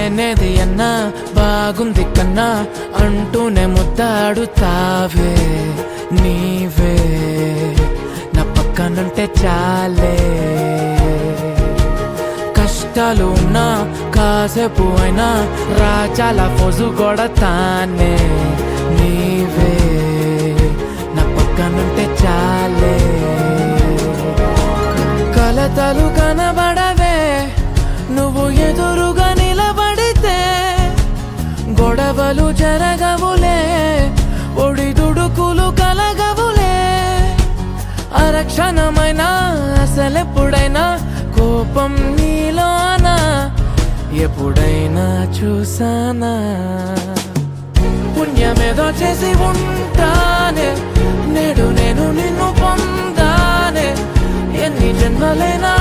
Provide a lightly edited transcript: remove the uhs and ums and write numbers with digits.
లేనేది అన్నా బాగుంది కన్నా అంటూనే ముద్దాడుతావే నీవే నా పక్కనుంటే చాలే కష్టాలు ఉన్నా కాసేపు అయినా రాజాల ఫోజు కొడతానే నీవే నా పక్కనుంటే చాలే కలతలు కనబడవే నువ్వు ఎదురుగా నిలబడితే గొడవలు జరగవులే ఒడిదుడుకులు కలగవులే అరక్షణమైన అసలెప్పుడైనా కోపం నీలోనా ఎప్పుడైనా చూసానా పుణ్యమేదో చేసి ఉంటానే నేడు నేను నిన్ను పొందానే ఎన్ని జన్మలైనా